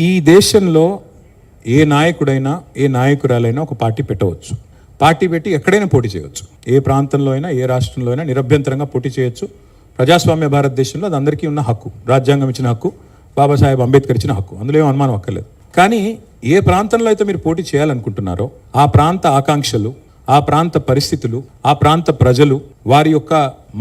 ఈ దేశంలో ఏ నాయకుడైనా ఏ నాయకురాలైనా ఒక పార్టీ పెట్టవచ్చు. పార్టీ పెట్టి ఎక్కడైనా పోటీ చేయవచ్చు. ఏ ప్రాంతంలో అయినా ఏ రాష్ట్రంలో అయినా నిరభ్యంతరంగా పోటీ చేయొచ్చు. ప్రజాస్వామ్య భారతదేశంలో అది అందరికీ ఉన్న హక్కు, రాజ్యాంగం ఇచ్చిన హక్కు, బాబాసాహెబ్ అంబేద్కర్ ఇచ్చిన హక్కు, అందులో ఏం అనుమానం అక్కర్లేదు. కానీ ఏ ప్రాంతంలో అయితే మీరు పోటీ చేయాలనుకుంటున్నారో ఆ ప్రాంత ఆకాంక్షలు, ఆ ప్రాంత పరిస్థితులు, ఆ ప్రాంత ప్రజలు, వారి యొక్క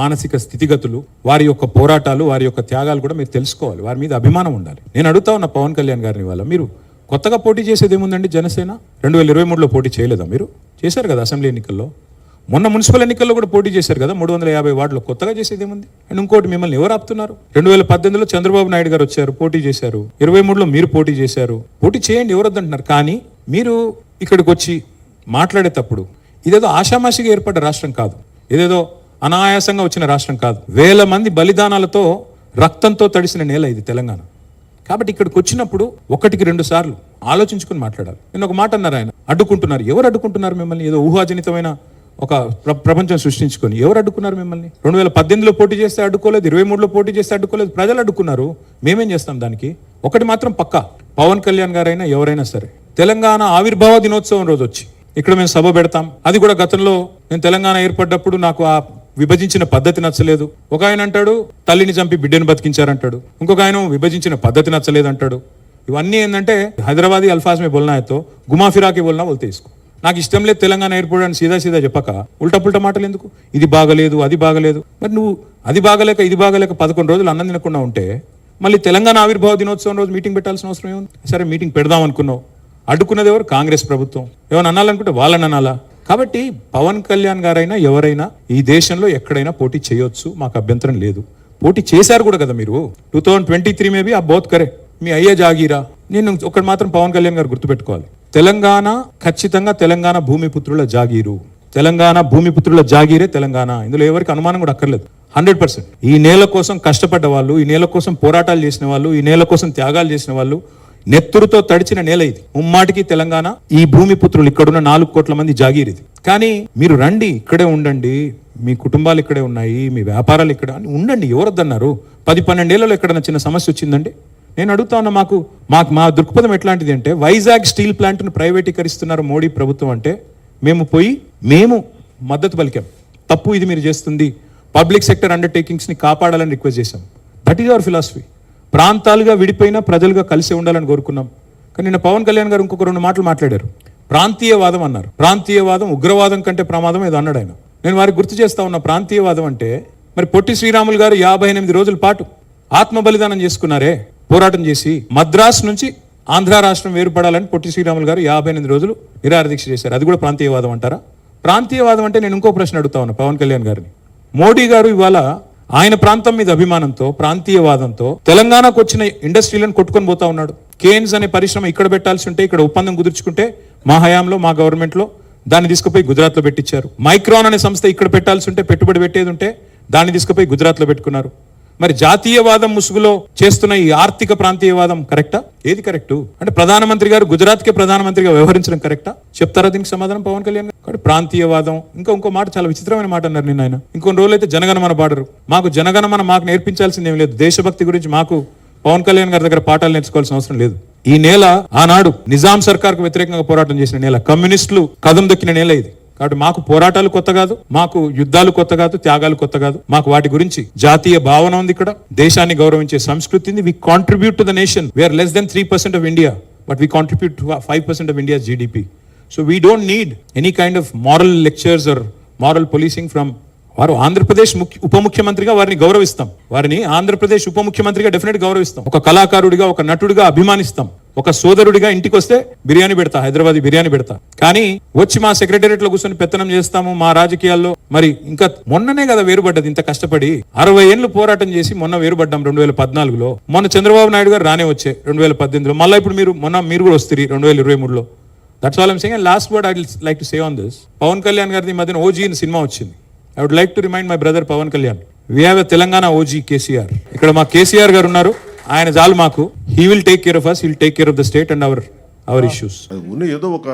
మానసిక స్థితిగతులు, వారి యొక్క పోరాటాలు, వారి యొక్క త్యాగాలు కూడా మీరు తెలుసుకోవాలి. వారి మీద అభిమానం ఉండాలి. నేను అడుగుతా ఉన్న పవన్ కళ్యాణ్ గారిని వల్ల మీరు కొత్తగా పోటీ చేసేది ఏముందండి? జనసేన 2023లో పోటీ చేయలేదా? మీరు చేశారు కదా అసెంబ్లీ ఎన్నికల్లో. మొన్న మున్సిపల్ ఎన్నికల్లో కూడా పోటీ చేశారు కదా 350 వార్డులో. కొత్తగా చేసేది ఏముంది? అండ్ ఇంకోటి, మిమ్మల్ని ఎవరు ఆపుతున్నారు? 2018లో చంద్రబాబు నాయుడు గారు వచ్చారు, పోటీ చేశారు. 23లో మీరు పోటీ చేశారు. పోటీ చేయండి, ఎవరు వద్దంటున్నారు. కానీ మీరు ఇక్కడికి వచ్చి మాట్లాడేటప్పుడు ఇదేదో ఆషామాషిగా ఏర్పడ్డ రాష్ట్రం కాదు, ఇదేదో అనాయాసంగా వచ్చిన రాష్ట్రం కాదు. వేల మంది బలిదానాలతో, రక్తంతో తడిసిన నేల ఇది తెలంగాణ. కాబట్టి ఇక్కడికి వచ్చినప్పుడు 1-2 సార్లు ఆలోచించుకుని మాట్లాడాలి. నేను ఒక మాట అన్నారు, ఆయన అడ్డుకుంటున్నారు. ఎవరు అడ్డుకుంటున్నారు మిమ్మల్ని? ఏదో ఊహాజనితమైన ఒక ప్రపంచం సృష్టించుకొని ఎవరు అడ్డుకున్నారు మిమ్మల్ని? 2018లో పోటీ చేస్తే అడ్డుకోలేదు, 23లో పోటీ చేస్తే అడ్డుకోలేదు, ప్రజలు అడ్డుకున్నారు. మేమేం చేస్తాం దానికి? ఒకటి మాత్రం పక్కా, పవన్ కళ్యాణ్ గారైనా ఎవరైనా సరే తెలంగాణ ఆవిర్భావ దినోత్సవం రోజు వచ్చి ఇక్కడ మేము సభ పెడతాం. అది కూడా గతంలో నేను తెలంగాణ ఏర్పడ్డప్పుడు నాకు ఆ విభజించిన పద్ధతి నచ్చలేదు. ఒక ఆయన అంటాడు తల్లిని చంపి బిడ్డను బతికించారంటాడు, ఇంకొక ఆయన విభజించిన పద్ధతి నచ్చలేదు అంటాడు. ఇవన్నీ ఏంటంటే హైదరాబాదీ అల్ఫాజ్ మే బోల్నా అయితే గుమా ఫిరాకి బోల్నా బోల్తే ఇసుకో. నాకు ఇష్టం లేదు తెలంగాణ ఏర్పడని సీదా చెప్పక ఉల్టా పుల్టా మాటలు ఎందుకు? ఇది బాగలేదు, అది బాగలేదు. మరి నువ్వు అది బాగలేక ఇది బాగలేక 11 రోజులు అన్నం తినకుండా ఉంటే మళ్ళీ తెలంగాణ ఆవిర్భావ దినోత్సవం రోజు మీటింగ్ పెట్టాల్సిన అవసరం ఏముంది? సరే, మీటింగ్ పెడదాం అనుకున్నావు, అడ్డుకున్నది ఎవరు? కాంగ్రెస్ ప్రభుత్వం. ఏమైనా అనాలనుకుంటే వాళ్ళని అనాలా? కాబట్టి పవన్ కళ్యాణ్ గారైనా ఎవరైనా ఈ దేశంలో ఎక్కడైనా పోటీ చేయొచ్చు, మాకు అభ్యంతరం లేదు. పోటీ చేశారు కూడా కదా మీరు. 2023 మేబీ ఆ బోత్ కరే, మీ అయ్యే జాగీరా. నేను ఒకటి మాత్రం పవన్ కళ్యాణ్ గారు గుర్తుపెట్టుకోవాలి, తెలంగాణ ఖచ్చితంగా తెలంగాణ భూమిపుత్రుల జాగీరు. తెలంగాణ భూమిపుత్రుల జాగీరే తెలంగాణ. ఇందులో ఎవరికి అనుమానం కూడా అక్కర్లేదు. 100%. ఈ నేల కోసం కష్టపడ్డ వాళ్ళు, ఈ నేల కోసం పోరాటాలు చేసిన వాళ్ళు, ఈ నేల కోసం త్యాగాలు చేసిన వాళ్ళు, నెత్తురుతో తడిచిన నేల ఇది. ముమ్మాటికి తెలంగాణ ఈ భూమిపుత్రులు, ఇక్కడున్న 4 కోట్ల మంది జాగీర్ ఇది. కానీ మీరు రండి, ఇక్కడే ఉండండి, మీ కుటుంబాలు ఇక్కడే ఉన్నాయి, మీ వ్యాపారాలు ఇక్కడ ఉండండి, ఎవరొద్దన్నారు? 10-12 ఏళ్లలో ఎక్కడైనా చిన్న సమస్య వచ్చిందండి? నేను అడుగుతా ఉన్నా, మా దృక్పథం ఎట్లాంటిది అంటే, వైజాగ్ స్టీల్ ప్లాంట్ను ప్రైవేటీకరిస్తున్నారు మోడీ ప్రభుత్వం అంటే మేము మద్దతు పలికాం. తప్పు ఇది మీరు చేస్తుంది, పబ్లిక్ సెక్టర్ అండర్టేకింగ్స్ని కాపాడాలని రిక్వెస్ట్ చేశాం. That is our philosophy. ప్రాంతాలుగా విడిపోయినా ప్రజలుగా కలిసి ఉండాలని కోరుకున్నాం. కానీ నిన్న పవన్ కళ్యాణ్ గారు ఇంకొక 2 మాటలు మాట్లాడారు. ప్రాంతీయవాదం అన్నారు. ప్రాంతీయవాదం ఉగ్రవాదం కంటే ప్రమాదం ఏదో అన్నాడు ఆయన. నేను వారికి గుర్తు చేస్తా ఉన్నా, ప్రాంతీయవాదం అంటే మరి పొట్టి శ్రీరాములు గారు 58 రోజుల పాటు ఆత్మ బలిదానం చేసుకున్నారే, పోరాటం చేసి మద్రాస్ నుంచి ఆంధ్ర రాష్ట్రం వేరుపడాలని పొట్టి శ్రీరాములు గారు 58 రోజులు నిరాహార దీక్ష చేశారు. అది కూడా ప్రాంతీయవాదం అంటారా? ప్రాంతీయవాదం అంటే నేను ఇంకో ప్రశ్న అడుగుతా ఉన్నా పవన్ కళ్యాణ్ గారిని. మోడీ గారు ఇవాళ ఆయన ప్రాంతం మీద అభిమానంతో, ప్రాంతీయవాదంతో తెలంగాణకు వచ్చిన ఇండస్ట్రీలను కొట్టుకొని పోతా ఉన్నాడు. కేన్స్ అనే పరిశ్రమ ఇక్కడ పెట్టాల్సి ఉంటే, ఇక్కడ ఒప్పందం కుదుర్చుకుంటే మా హయాంలో, మా గవర్నమెంట్లో దాన్ని తీసుకుపోయి గుజరాత్లో పెట్టించారు. మైక్రాన్ అనే సంస్థ ఇక్కడ పెట్టాల్సి ఉంటే, పెట్టుబడి పెట్టేది ఉంటే దాన్ని తీసుకుపోయి గుజరాత్లో పెట్టుకున్నారు. మరి జాతీయవాదం ముసుగులో చేస్తున్న ఈ ఆర్థిక ప్రాంతీయవాదం కరెక్టా? ఏది కరెక్టు? అంటే ప్రధానమంత్రి గారు గుజరాత్కే ప్రధానమంత్రిగా వ్యవహరించడం కరెక్టా? చెప్తారా దీనికి సమాధానం పవన్ కళ్యాణ్ గారు? కాబట్టి ప్రాంతీయవాదం. ఇంకో మాట, చాలా విచిత్రమైన మాట అన్నారు నిన్న ఆయన. ఇంకొన్ని రోజులు అయితే జనగణమన పాడరు. మాకు జనగణమన మాకు నేర్పించాల్సింది ఏం లేదు. దేశభక్తి గురించి మాకు పవన్ కళ్యాణ్ గారి దగ్గర పాఠాలు నేర్చుకోవాల్సిన అవసరం లేదు. ఈ నేల ఆనాడు నిజాం సర్కార్కు వ్యతిరేకంగా పోరాటం చేసిన నేల, కమ్యూనిస్టులు కదం దొక్కిన నేల ఇది. కాబట్టి మాకు పోరాటాలు కొత్త కాదు, మాకు యుద్ధాలు కొత్త కాదు, త్యాగాలు కొత్త కాదు. మాకు వాటి గురించి జాతీయ భావన ఉంది. ఇక్కడ దేశాన్ని గౌరవించే సంస్కృతి ఉంది. We contribute to the nation. We are less than 3% of India, but we contribute 5% of India's GDP. So we don't need any kind of moral lectures or moral policing from. వారు ఆంధ్రప్రదేశ్ ఉప ముఖ్యమంత్రిగా వారిని గౌరవిస్తాం. వారిని ఆంధ్రప్రదేశ్ ఉప ముఖ్యమంత్రిగా డెఫినెట్ గౌరవిస్తాం. ఒక కళాకారుడిగా, ఒక నటుడిగా అభిమానిస్తాం. ఒక సోదరుడిగా ఇంటికి వస్తే బిర్యానీ పెడతా, హైదరాబాద్ బిర్యానీ పెడతా. కానీ వచ్చి మా సెక్రటేరియట్ లో కూర్చొని పెత్తనం చేస్తాము మా రాజకీయాల్లో. మరి ఇంకా మొన్ననే కదా వేరుపడ్డది, ఇంత కష్టపడి 60 ఏళ్ళు పోరాటం చేసి మొన్న వేరుపడ్డాం 2014లో. మొన్న చంద్రబాబు నాయుడు గారు రానే వచ్చే 2018లో. మళ్ళీ ఇప్పుడు మీరు కూడా వస్తారు 2023లో. That's all I'm saying. And last word I will like to say on this. Pawan Kalyan గారిది మధ్యన ఓజీ అనే సినిమా వచ్చింది. I would like to remind my brother Pawan Kalyan, we have a Telangana OG KCR. ఇక్కడ మా కేసీఆర్ గారు ఉన్నారు, ఆయన చాలు మాకు. He will take care of us, he will take care of the state and our issues. ఏదో ఒక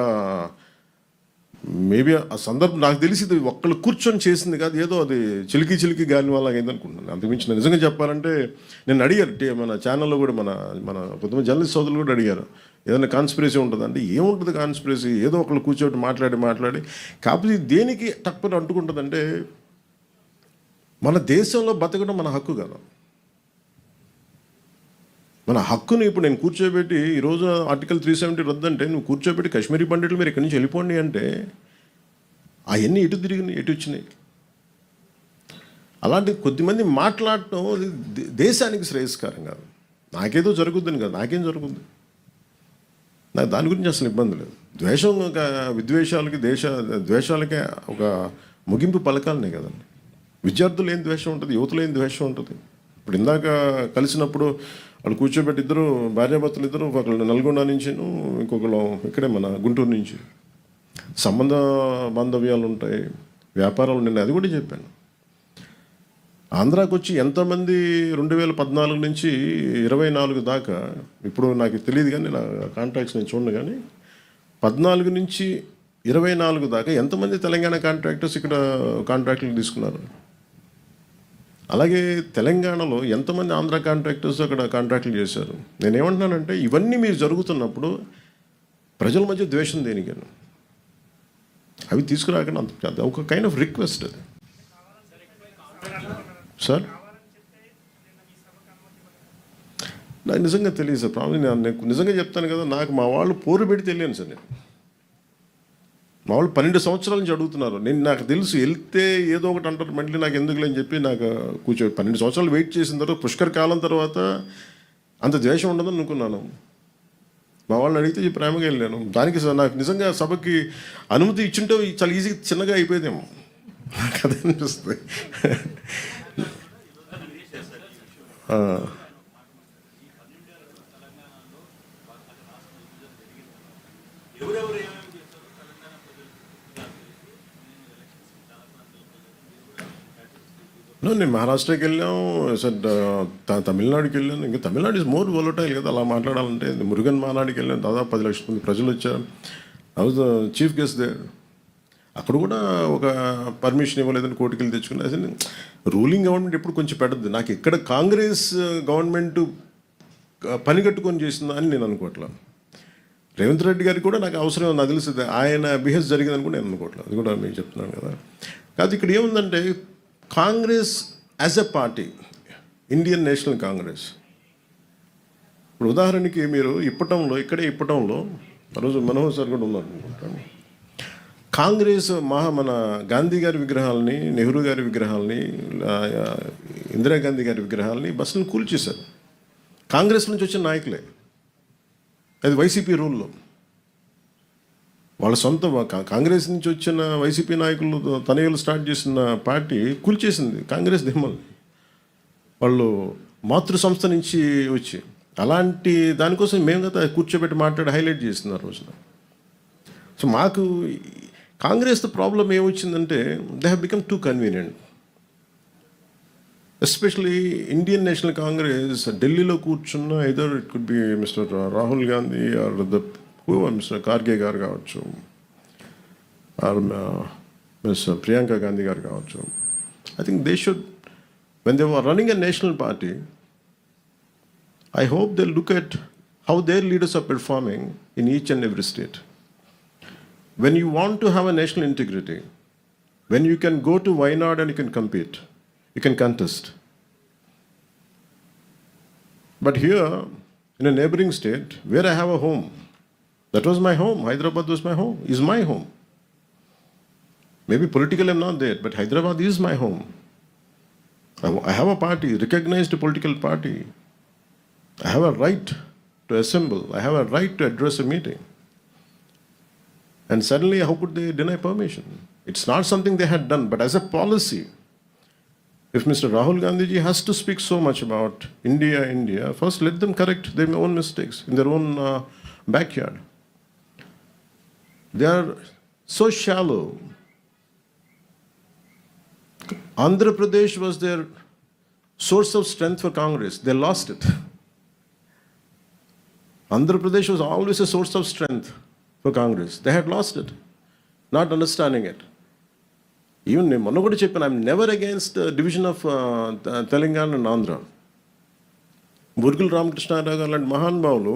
maybe ఆ సందర్భం నాకు తెలిసి ఇది ఒక్కళ్ళు కూర్చొని చేసింది కాదు, ఏదో అది చిలికి గాలి వల్ల అయింది అనుకుంటున్నాను. అంతకుమించి నేను నిజంగా చెప్పాలంటే నేను అడిగారు మన ఛానల్లో కూడా మన కొంతమంది జర్నలిస్ట్ సోదరులు కూడా అడిగారు, ఏదైనా కాన్స్పిరసీ ఉంటుంది అంటే ఏముంటుంది కాన్స్పిరసీ, ఏదో ఒకళ్ళు కూర్చోటి మాట్లాడి కాకపోతే దేనికి తప్పని అంటుకుంటుందంటే మన దేశంలో బతకడం మన హక్కు కదా. మన హక్కుని ఇప్పుడు నేను కూర్చోబెట్టి ఈరోజు ఆర్టికల్ 370 రద్దంటే నువ్వు కూర్చోబెట్టి కాశ్మీరీ పండితులు మీరు ఇక్కడి నుంచి వెళ్ళిపోండి అంటే అవన్నీ ఎటు తిరిగినాయి, ఎటు వచ్చినాయి. అలాంటి కొద్దిమంది మాట్లాడటం దేశానికి శ్రేయస్కరం కాదు. నాకేదో జరుగుద్దని కాదు, నాకేం జరుగుద్ది, నాకు దాని గురించి అసలు ఇబ్బంది లేదు. ద్వేషం విద్వేషాలకి ద్వేషాలకే ఒక ముగింపు పలకాలనే కదండి. విద్యార్థులు ఏం ద్వేషం ఉంటుంది, యువతలు ఏం ద్వేషం ఉంటుంది. ఇప్పుడు ఇందాక కలిసినప్పుడు వాళ్ళు కూర్చోబెట్టి ఇద్దరు భార్యాభర్తలు ఇద్దరు, ఒకళ్ళు నల్గొండ నుంచి, ఇంకొకళ్ళు ఇక్కడే మన గుంటూరు నుంచి. సంబంధ బాంధవ్యాలు ఉంటాయి, వ్యాపారాలు. నేను అది కూడా చెప్పాను. ఆంధ్రాకి వచ్చి ఎంతమంది 2014 నుంచి 24 దాకా, ఇప్పుడు నాకు తెలియదు కానీ నా కాంట్రాక్ట్స్ నేను చూడను కానీ 14 నుంచి 24 దాకా ఎంతమంది తెలంగాణ కాంట్రాక్టర్స్ ఇక్కడ కాంట్రాక్టులు తీసుకున్నారు. అలాగే తెలంగాణలో ఎంతమంది ఆంధ్ర కాంట్రాక్టర్స్ అక్కడ కాంట్రాక్టులు చేశారు. నేనేమంటున్నానంటే ఇవన్నీ మీరు జరుగుతున్నప్పుడు ప్రజల మధ్య ద్వేషం దేనికను అవి తీసుకురాకుండా అంత ఒక కైండ్ ఆఫ్ రిక్వెస్ట్ అది. సార్ నాకు నిజంగా తెలియదు సార్. ప్రాబ్లం నేను నిజంగా చెప్తాను కదా, నాకు మా వాళ్ళు పోరు పెట్టి తెలియను సార్. నేను మా వాళ్ళు 12 సంవత్సరాల నుంచి అడుగుతున్నారు. నాకు తెలుసు వెళ్తే ఏదో ఒకటి అంటారు, మళ్ళీ నాకు ఎందుకులే అని చెప్పి నాకు 12 సంవత్సరాలు వెయిట్ చేసిన తర్వాత పుష్కర కాలం తర్వాత అంత ద్వేషం ఉండదని అనుకున్నాను. మా వాళ్ళని అడిగితే ప్రేమగా వెళ్ళాను. దానికి నాకు నిజంగా సభకి అనుమతి ఇచ్చింటే చాలా ఈజీ చిన్నగా అయిపోయేదేమో నాకు అదే అనిపిస్తుంది. నేను మహారాష్ట్రకి వెళ్ళాం సార్, తమిళనాడుకి వెళ్ళాను. ఇంకా తమిళనాడు ఇస్ మోర్ వోలటైల్ కదా అలా మాట్లాడాలంటే. మురుగన్ మానాడికి వెళ్ళాను, దాదాపు 10 లక్షల మంది ప్రజలు వచ్చారు. I was the chief guest they. అక్కడ కూడా ఒక పర్మిషన్ ఇవ్వలేదని కోర్టుకి వెళ్ళి తెచ్చుకుని. అసలు రూలింగ్ గవర్నమెంట్ ఎప్పుడు కొంచెం పెడద్దు. నాకు ఇక్కడ కాంగ్రెస్ గవర్నమెంట్ పని కట్టుకొని చేసిందా అని నేను అనుకోవట్లేదు. రేవంత్ రెడ్డి గారికి కూడా నాకు అవసరం నాకు తెలుస్తుంది, ఆయన బిహేవ్ జరిగిందని కూడా నేను అనుకోవట్లేదు. అది కూడా మీకు చెప్తున్నాను కదా. కాదు ఇక్కడ ఏముందంటే Congress as a party, Indian National Congress, ఇప్పుడు ఉదాహరణకి మీరు ఇప్పటంలో ఆ రోజు మనోహర్ సార్ కూడా ఉన్నారు అనుకుంటాను. కాంగ్రెస్ మన గాంధీ గారి విగ్రహాలని, నెహ్రూ గారి విగ్రహాలని, ఇందిరాగాంధీ గారి విగ్రహాలని బస్సులను కూల్చేశారు. కాంగ్రెస్ నుంచి వచ్చిన నాయకులే. అది వైసీపీ రూల్లో వాళ్ళ సొంత కాంగ్రెస్ నుంచి వచ్చిన వైసీపీ నాయకులు తనయులు స్టార్ట్ చేసిన పార్టీ కూల్చేసింది కాంగ్రెస్ దిమ్మల్ని. వాళ్ళు మాతృ సంస్థ నుంచి వచ్చి అలాంటి దానికోసం మేము కదా కూర్చోబెట్టి మాట్లాడి హైలైట్ చేస్తున్నారు రోజున. సో మాకు కాంగ్రెస్తో ప్రాబ్లం ఏమొచ్చిందంటే they have become too convenient. Especially Indian National Congress ఢిల్లీలో కూర్చున్న either it could be mister Rahul Gandhi or mister Kharge garu కావచ్చు, ఆర్ మిస్ ప్రియాంక గాంధీ గారు కావచ్చు. I think they should, when they were running a national party, I hope they'll look at how their leaders are performing in each and every state. When you want to have a national integrity, when you can go to Wayanad and you can compete, you can contest. But here, in a neighboring state, where I have a home, that was my home, Hyderabad was my home, is my home. Maybe politically I'm not there, but Hyderabad is my home. I have a party, recognized political party. I have a right to assemble. I have a right to address a meeting. And suddenly, how could they deny permission? It's not something they had done, but as a policy, if Mr. Rahul Gandhiji has to speak so much about India, first let them correct their own mistakes in their own backyard. They are so shallow. Andhra Pradesh was their source of strength for Congress. They lost it. Andhra Pradesh was always a source of strength for Congress. They had lost it. Not understanding it. Even నేను మొన్న కూడా చెప్పాను, I'm never against division of Telangana and Andhra. Burgula Ramakrishna Rao garu లాంటి మహానుభావులు